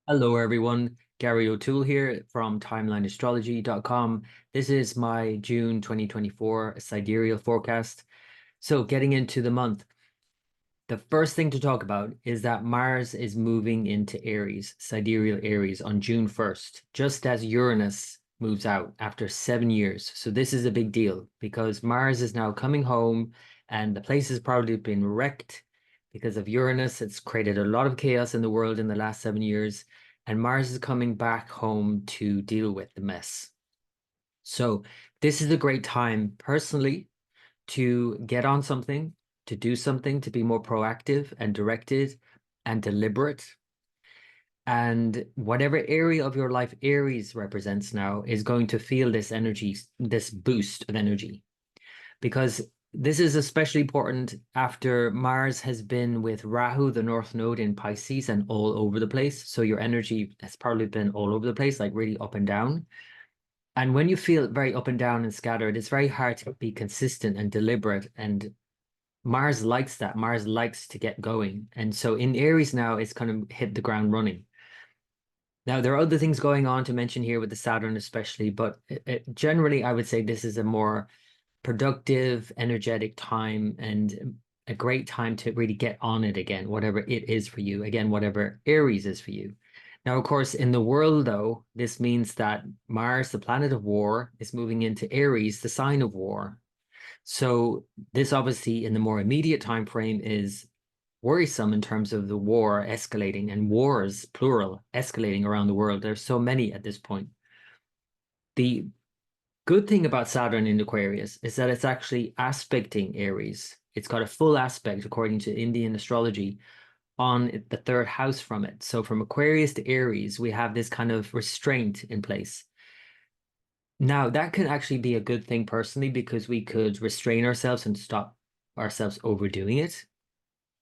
Hello, everyone. Gary O'Toole here from TimelineAstrology.com. This is my June 2024 sidereal forecast. So, getting into the month, the first thing to talk about is that Mars is moving into Aries, sidereal Aries, on June 1st, just as Uranus moves out after 7 years. So, this is a big deal because Mars is now coming home and the place has probably been wrecked because of Uranus. It's created a lot of chaos in the world in the last 7 years. And Mars is coming back home to deal with the mess. So this is a great time personally to get on something, to do something, to be more proactive and directed and deliberate. And whatever area of your life Aries represents now is going to feel this energy, this boost of energy, because this is especially important after Mars has been with Rahu, the North Node in Pisces, and all over the place. So your energy has probably been all over the place, like really up and down. And when you feel very up and down and scattered, it's very hard to be consistent and deliberate. And Mars likes that. Mars likes to get going. And so in Aries now, it's kind of hit the ground running. Now, there are other things going on to mention here with the Saturn, especially, but generally, I would say this is a more productive, energetic time and a great time to really get on it again, whatever it is for you. Again, whatever Aries is for you. Now, of course, in the world, though, this means that Mars, the planet of war, is moving into Aries, the sign of war. So this obviously in the more immediate time frame is worrisome in terms of the war escalating and wars, plural, escalating around the world. There's so many at this point. The good thing about Saturn in Aquarius is that it's actually aspecting Aries. It's got a full aspect, according to Indian astrology, on the third house from it. So from Aquarius to Aries, we have this kind of restraint in place. Now, that can actually be a good thing personally because we could restrain ourselves and stop ourselves overdoing it.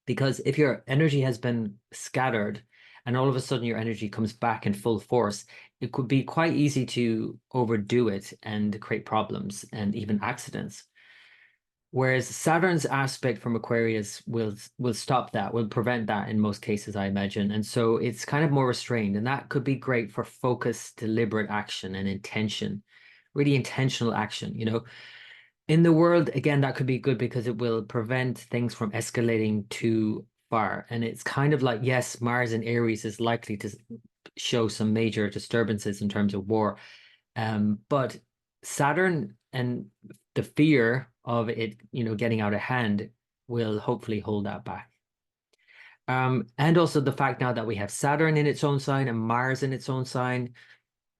Because if your energy has been scattered and all of a sudden your energy comes back in full force, it could be quite easy to overdo it and create problems and even accidents. Whereas Saturn's aspect from Aquarius will stop that, will prevent that in most cases, I imagine. And so it's kind of more restrained, and that could be great for focused, deliberate action and intention, really intentional action, In the world, again, that could be good because it will prevent things from escalating too far. And it's kind of like, yes, Mars in Aries is likely to show some major disturbances in terms of war. But Saturn and the fear of it, getting out of hand will hopefully hold that back. And also the fact now that we have Saturn in its own sign and Mars in its own sign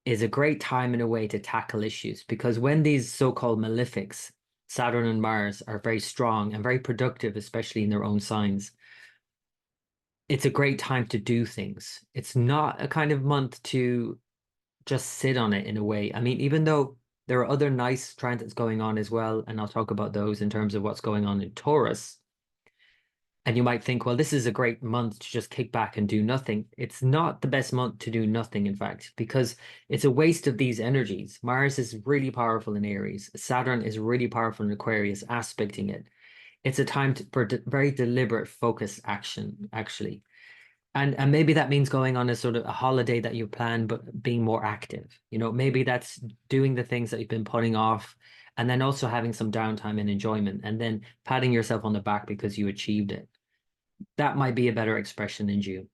is a great time in a way to tackle issues, because when these so-called malefics, Saturn and Mars, are very strong and very productive, especially in their own signs, it's a great time to do things. It's not a kind of month to just sit on it in a way. I mean, even though there are other nice transits going on as well, and I'll talk about those in terms of what's going on in Taurus. And you might think, well, this is a great month to just kick back and do nothing. It's not the best month to do nothing, in fact, because it's a waste of these energies. Mars is really powerful in Aries. Saturn is really powerful in Aquarius, aspecting it. It's a time for very deliberate, focused action, actually. And maybe that means going on a sort of a holiday that you plan, but being more active. Maybe that's doing the things that you've been putting off, and then also having some downtime and enjoyment, and then patting yourself on the back because you achieved it. That might be a better expression in June.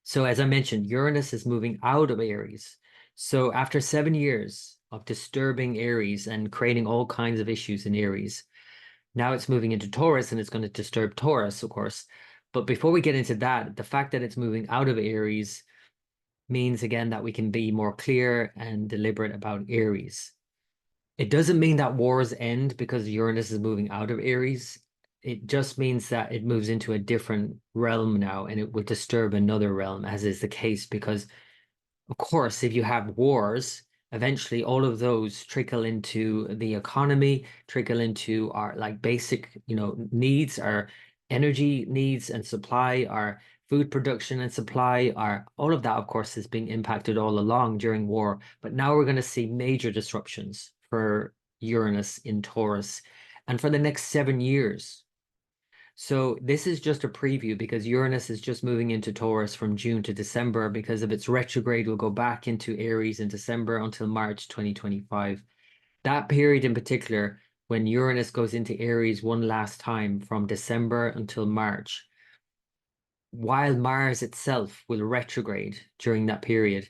So as I mentioned, Uranus is moving out of Aries. So after 7 years of disturbing Aries and creating all kinds of issues in Aries, now it's moving into Taurus and it's going to disturb Taurus, of course. But before we get into that, the fact that it's moving out of Aries means again that we can be more clear and deliberate about Aries. It doesn't mean that wars end because Uranus is moving out of Aries. It just means that it moves into a different realm now and it will disturb another realm, as is the case, because, of course, if you have wars, eventually all of those trickle into the economy, trickle into our like basic, needs, our energy needs and supply, our food production and supply, our all of that, of course, is being impacted all along during war. But now we're going to see major disruptions for Uranus in Taurus and for the next 7 years. So this is just a preview because Uranus is just moving into Taurus from June to December. Because of its retrograde, will go back into Aries in December until March 2025. That period in particular, when Uranus goes into Aries one last time from December until March, while Mars itself will retrograde during that period,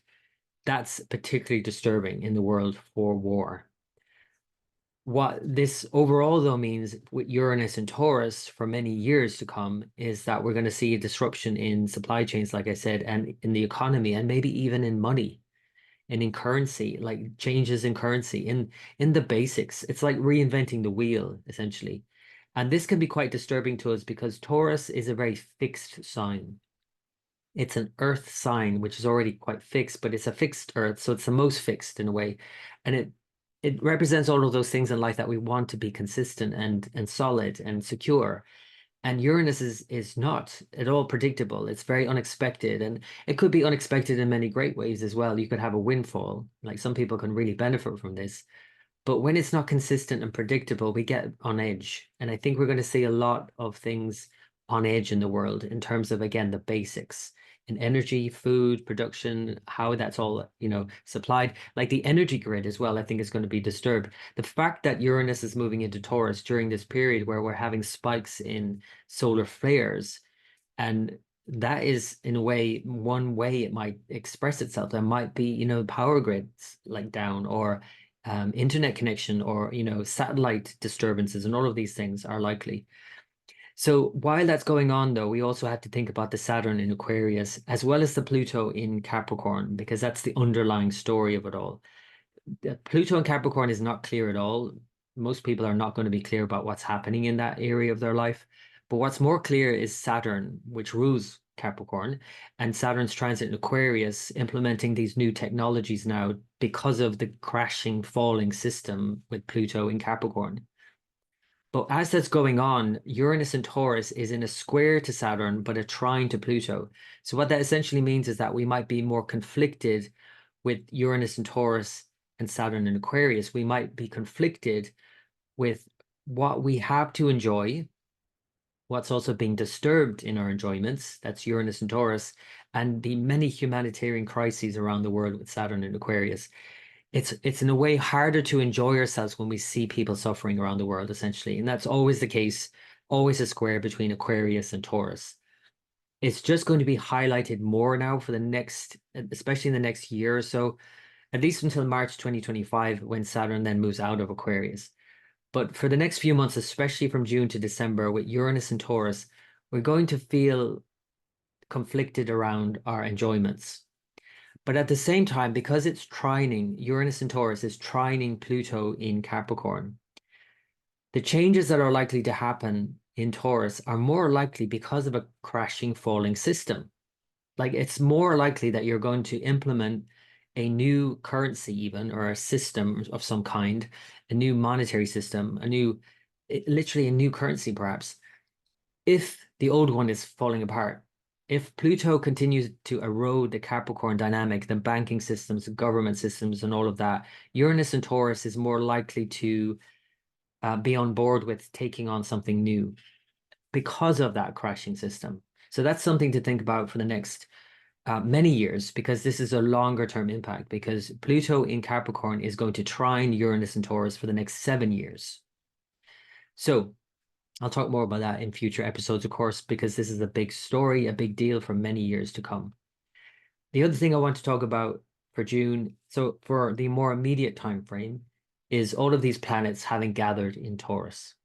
that's particularly disturbing in the world for war. What this overall, though, means with Uranus and Taurus for many years to come is that we're going to see a disruption in supply chains, like I said, and in the economy, and maybe even in money and in currency, like changes in currency, in the basics. It's like reinventing the wheel, essentially. And this can be quite disturbing to us because Taurus is a very fixed sign. It's an earth sign, which is already quite fixed, but it's a fixed earth, so it's the most fixed in a way. And it represents all of those things in life that we want to be consistent and solid and secure. And Uranus is not at all predictable. It's very unexpected, and it could be unexpected in many great ways as well. You could have a windfall, like some people can really benefit from this. But when it's not consistent and predictable, we get on edge. And I think we're going to see a lot of things on edge in the world in terms of, again, the basics in energy, food, production, how that's all, supplied. Like the energy grid as well, I think is going to be disturbed. The fact that Uranus is moving into Taurus during this period where we're having spikes in solar flares, and that is in a way, one way it might express itself. There might be, power grids like down, or internet connection, or satellite disturbances, and all of these things are likely. So while that's going on, though, we also have to think about the Saturn in Aquarius as well as the Pluto in Capricorn, because that's the underlying story of it all. The Pluto in Capricorn is not clear at all. Most people are not going to be clear about what's happening in that area of their life. But what's more clear is Saturn, which rules Capricorn, and Saturn's transit in Aquarius, implementing these new technologies now because of the crashing, falling system with Pluto in Capricorn. But as that's going on, Uranus and Taurus is in a square to Saturn, but a trine to Pluto. So what that essentially means is that we might be more conflicted with Uranus and Taurus and Saturn and Aquarius. We might be conflicted with what we have to enjoy, what's also being disturbed in our enjoyments, that's Uranus and Taurus, and the many humanitarian crises around the world with Saturn and Aquarius. It's in a way harder to enjoy ourselves when we see people suffering around the world, essentially. And that's always the case, always a square between Aquarius and Taurus. It's just going to be highlighted more now for the next, especially in the next year or so, at least until March 2025, when Saturn then moves out of Aquarius. But for the next few months, especially from June to December, with Uranus and Taurus, we're going to feel conflicted around our enjoyments. But at the same time, because it's trining, Uranus and Taurus is trining Pluto in Capricorn, the changes that are likely to happen in Taurus are more likely because of a crashing, falling system. Like it's more likely that you're going to implement a new currency even, or a system of some kind, a new monetary system, literally a new currency perhaps, if the old one is falling apart. If Pluto continues to erode the Capricorn dynamic, the banking systems, government systems, and all of that, Uranus and Taurus is more likely to be on board with taking on something new because of that crashing system. So that's something to think about for the next many years, because this is a longer term impact, because Pluto in Capricorn is going to trine Uranus and Taurus for the next 7 years. So I'll talk more about that in future episodes, of course, because this is a big story, a big deal for many years to come. The other thing I want to talk about for June, so for the more immediate time frame, is all of these planets having gathered in Taurus.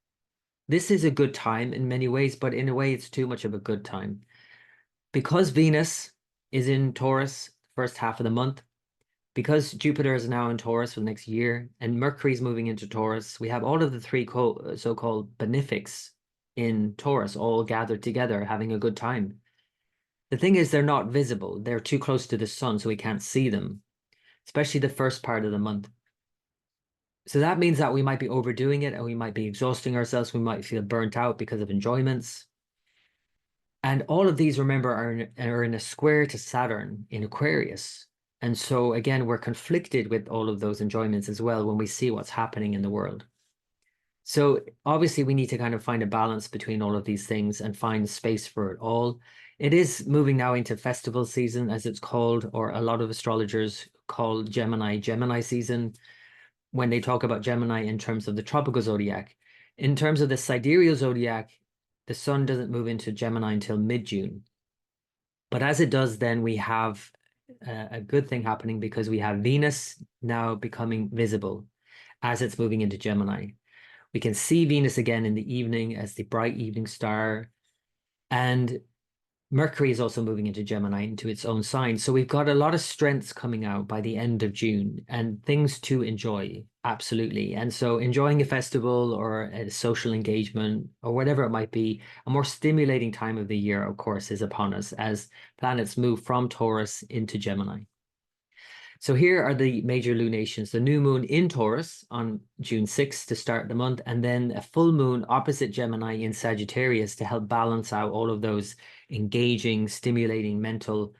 This is a good time in many ways, but in a way it's too much of a good time. Because Venus is in Taurus first half of the month, because Jupiter is now in Taurus for the next year, and Mercury is moving into Taurus, we have all of the three so-called benefics in Taurus all gathered together having a good time. The thing is, they're not visible. They're too close to the sun, so we can't see them, especially the first part of the month. So that means that we might be overdoing it, and we might be exhausting ourselves. We might feel burnt out because of enjoyments. And all of these, remember, are in a square to Saturn in Aquarius. And so again, we're conflicted with all of those enjoyments as well when we see what's happening in the world. So obviously we need to kind of find a balance between all of these things and find space for it all. It is moving now into festival season, as it's called, or a lot of astrologers call Gemini season when they talk about Gemini in terms of the tropical zodiac. In terms of the sidereal zodiac, the sun doesn't move into Gemini until mid-June. But as it does, then we have a good thing happening because we have Venus now becoming visible as it's moving into Gemini. We can see Venus again in the evening as the bright evening star. And Mercury is also moving into Gemini, into its own sign. So we've got a lot of strengths coming out by the end of June and things to enjoy. Absolutely. And so enjoying a festival or a social engagement or whatever it might be, a more stimulating time of the year, of course, is upon us as planets move from Taurus into Gemini. So here are the major lunations. The new moon in Taurus on June 6th to start the month, and then a full moon opposite Gemini in Sagittarius to help balance out all of those engaging, stimulating mental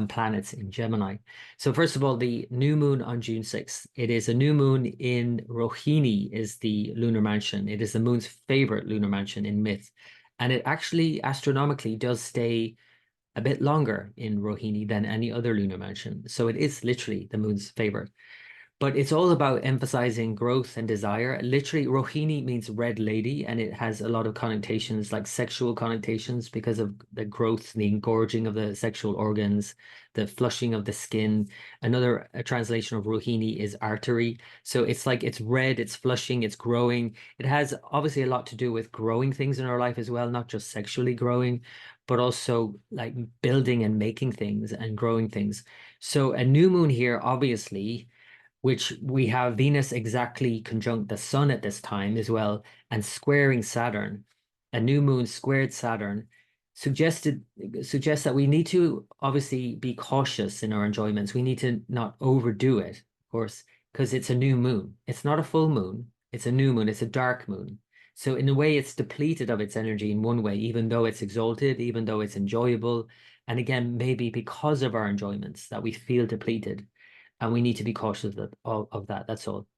planets in Gemini. So first of all, the new moon on June 6th. It is a new moon in Rohini is the lunar mansion. It is the moon's favorite lunar mansion in myth. And it actually astronomically does stay a bit longer in Rohini than any other lunar mansion. So it is literally the moon's favorite. But it's all about emphasizing growth and desire. Literally, Rohini means red lady, and it has a lot of connotations, like sexual connotations, because of the growth, the engorging of the sexual organs, the flushing of the skin. Another translation of Rohini is artery. So it's like it's red, it's flushing, it's growing. It has obviously a lot to do with growing things in our life as well, not just sexually growing, but also like building and making things and growing things. So a new moon here, obviously, which we have Venus exactly conjunct the sun at this time as well, and squaring Saturn. A new moon squared Saturn suggests that we need to obviously be cautious in our enjoyments. We need to not overdo it, of course, because it's a new moon. It's not a full moon. It's a new moon. It's a dark moon. So in a way, it's depleted of its energy in one way, even though it's exalted, even though it's enjoyable. And again, maybe because of our enjoyments that we feel depleted. And we need to be cautious of that. That's all.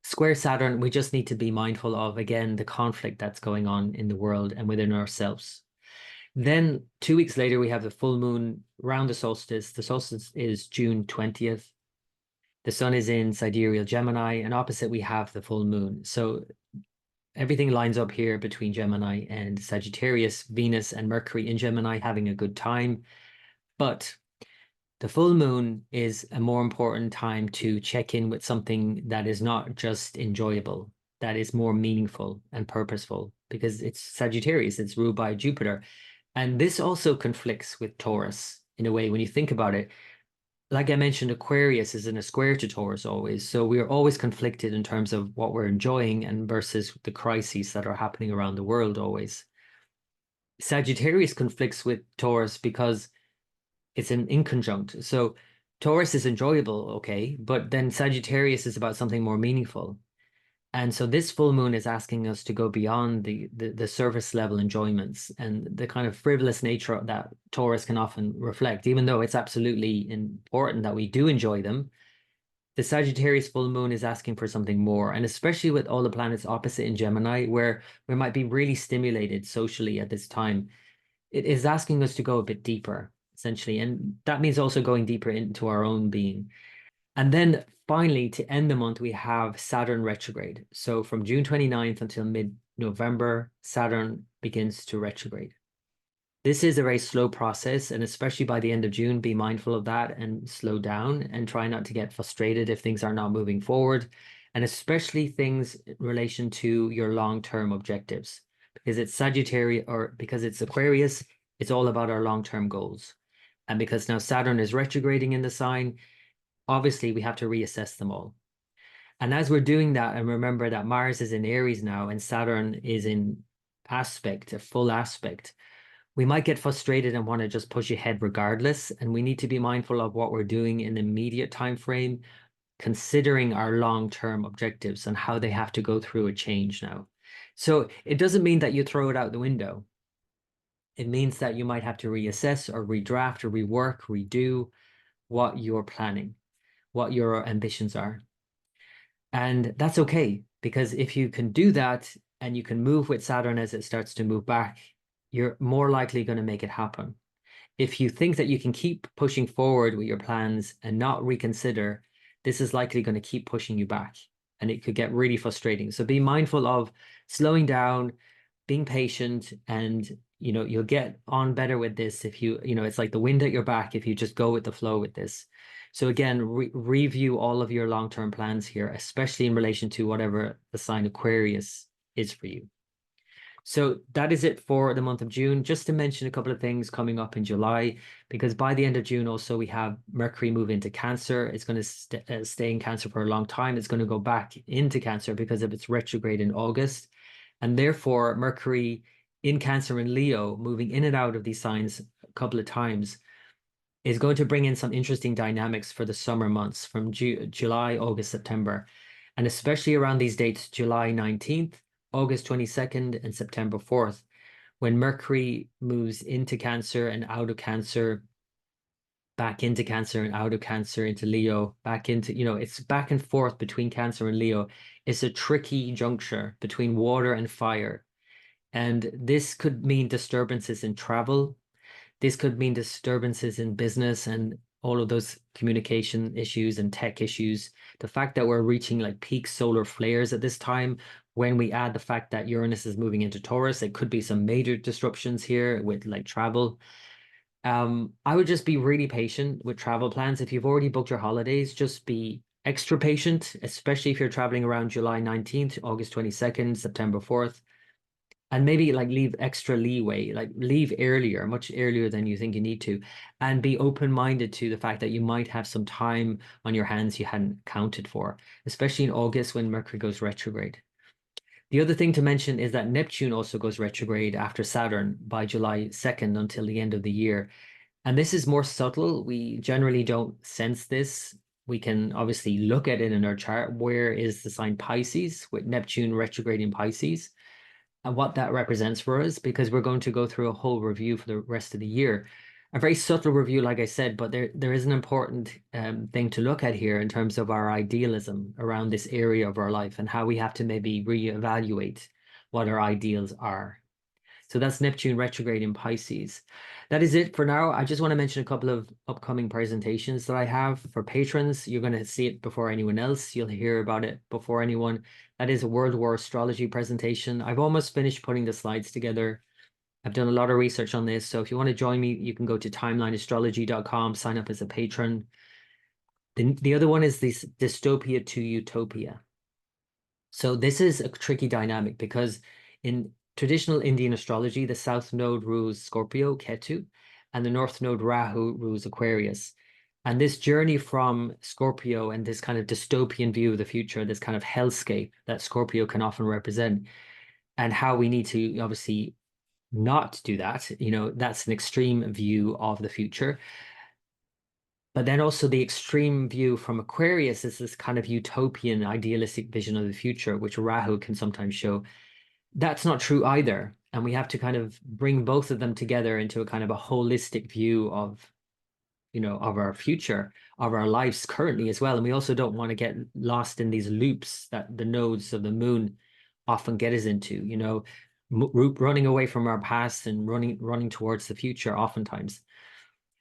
Square Saturn, we just need to be mindful of, again, the conflict that's going on in the world and within ourselves. Then 2 weeks later, we have the full moon around the solstice. The solstice is June 20th. The sun is in sidereal Gemini, and opposite we have the full moon. So everything lines up here between Gemini and Sagittarius, Venus and Mercury in Gemini having a good time. But the full moon is a more important time to check in with something that is not just enjoyable, that is more meaningful and purposeful, because it's Sagittarius, it's ruled by Jupiter. And this also conflicts with Taurus in a way when you think about it. Like I mentioned, Aquarius is in a square to Taurus always. So we are always conflicted in terms of what we're enjoying and versus the crises that are happening around the world always. Sagittarius conflicts with Taurus because it's an inconjunct. So Taurus is enjoyable, okay, but then Sagittarius is about something more meaningful. And so this full moon is asking us to go beyond the surface level enjoyments and the kind of frivolous nature that Taurus can often reflect, even though it's absolutely important that we do enjoy them. The Sagittarius full moon is asking for something more, and especially with all the planets opposite in Gemini, where we might be really stimulated socially at this time, it is asking us to go a bit deeper, essentially. And that means also going deeper into our own being. And then finally, to end the month, we have Saturn retrograde. So from June 29th until mid-November, Saturn begins to retrograde. This is a very slow process, and especially by the end of June, be mindful of that and slow down and try not to get frustrated if things are not moving forward, and especially things in relation to your long-term objectives. Because it's Sagittarius or because it's Aquarius, it's all about our long-term goals. And because now Saturn is retrograding in the sign, obviously we have to reassess them all. And as we're doing that, and remember that Mars is in Aries now and Saturn is in aspect, a full aspect, we might get frustrated and want to just push ahead regardless. And we need to be mindful of what we're doing in the immediate time frame, considering our long-term objectives and how they have to go through a change now. So it doesn't mean that you throw it out the window. It means that you might have to reassess or redraft or rework, redo what you're planning, what your ambitions are. And that's okay. because if you can do that and you can move with Saturn as it starts to move back, you're more likely going to make it happen. If you think that you can keep pushing forward with your plans and not reconsider, this is likely going to keep pushing you back, and it could get really frustrating. So be mindful of slowing down, being patient, and you'll get on better with this if it's like the wind at your back if you just go with the flow with this. So again, review all of your long-term plans here, especially in relation to whatever the sign Aquarius is for you. So that is it for the month of June. Just to mention a couple of things coming up in July, because by the end of June also we have Mercury move into Cancer. It's going to stay in Cancer for a long time. It's going to go back into Cancer because of its retrograde in August. And therefore, Mercury in Cancer and Leo, moving in and out of these signs a couple of times, is going to bring in some interesting dynamics for the summer months from July, August, September. And especially around these dates, July 19th, August 22nd, and September 4th, when Mercury moves into Cancer and out of Cancer, back into Cancer and out of Cancer, into Leo, back into, it's back and forth between Cancer and Leo. It's a tricky juncture between water and fire. And this could mean disturbances in travel. This could mean disturbances in business and all of those communication issues and tech issues. The fact that we're reaching like peak solar flares at this time, when we add the fact that Uranus is moving into Taurus, it could be some major disruptions here with like travel. I would just be really patient with travel plans. If you've already booked your holidays, just be extra patient, especially if you're traveling around July 19th, August 22nd, September 4th. And maybe like leave extra leeway, like leave earlier, much earlier than you think you need to, and be open-minded to the fact that you might have some time on your hands you hadn't accounted for, especially in August when Mercury goes retrograde. The other thing to mention is that Neptune also goes retrograde after Saturn by July 2nd until the end of the year. And this is more subtle. We generally don't sense this. We can obviously look at it in our chart. Where is the sign Pisces with Neptune retrograde in Pisces? And what that represents for us, because we're going to go through a whole review for the rest of the year. A very subtle review, like I said, but there is an important thing to look at here in terms of our idealism around this area of our life and how we have to maybe reevaluate what our ideals are. So that's Neptune retrograde in Pisces. That is it for now. I just want to mention a couple of upcoming presentations that I have for patrons. You're going to see it before anyone else. You'll hear about it before anyone. That is a World War astrology presentation. I've almost finished putting the slides together. I've done a lot of research on this. So if you want to join me, you can go to timelineastrology.com, sign up as a patron. The other one is this Dystopia to Utopia. So this is a tricky dynamic because in traditional Indian astrology, the south node rules Scorpio, Ketu, and the north node Rahu rules Aquarius. And this journey from Scorpio and this kind of dystopian view of the future, this kind of hellscape that Scorpio can often represent, and how we need to obviously not do that, that's an extreme view of the future. But then also the extreme view from Aquarius is this kind of utopian, idealistic vision of the future, which Rahu can sometimes show. That's not true either. And we have to kind of bring both of them together into a kind of a holistic view of, of our future, of our lives currently as well. And we also don't want to get lost in these loops that the nodes of the moon often get us into, running away from our past and running towards the future oftentimes.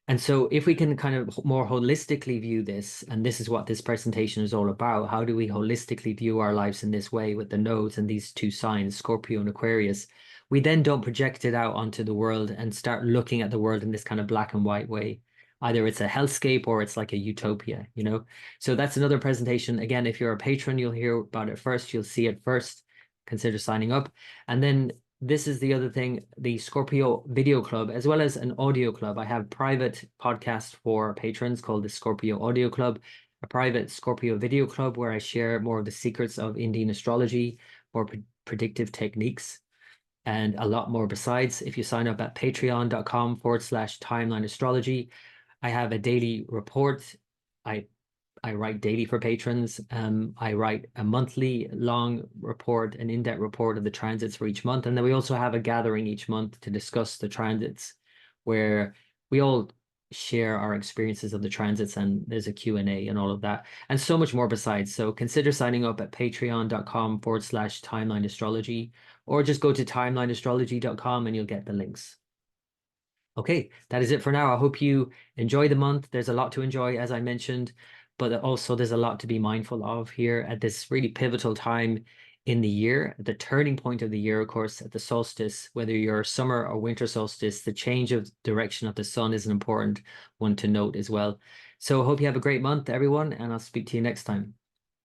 And so if we can kind of more holistically view this, and this is what this presentation is all about, how do we holistically view our lives in this way with the nodes and these two signs, Scorpio and Aquarius, we then don't project it out onto the world and start looking at the world in this kind of black and white way. Either it's a hellscape or it's like a utopia, So that's another presentation. Again, if you're a patron, you'll hear about it first. You'll see it first. Consider signing up. And then this is the other thing, the Scorpio Video Club, as well as an audio club. I have a private podcast for patrons called the Scorpio Audio Club, a private Scorpio Video Club where I share more of the secrets of Indian astrology or predictive techniques and a lot more besides. If you sign up at patreon.com/timeline astrology, I have a daily report. I write daily for patrons. I write a monthly long report, an in-depth report of the transits for each month. And then we also have a gathering each month to discuss the transits where we all share our experiences of the transits, and there's a Q&A and all of that, and so much more besides. So consider signing up at patreon.com/timeline astrology, or just go to timelineastrology.com and you'll get the links. Okay, that is it for now. I hope you enjoy the month. There's a lot to enjoy, as I mentioned, but also there's a lot to be mindful of here at this really pivotal time in the year, the turning point of the year, of course, at the solstice, whether you're summer or winter solstice, the change of direction of the sun is an important one to note as well. So I hope you have a great month, everyone, and I'll speak to you next time.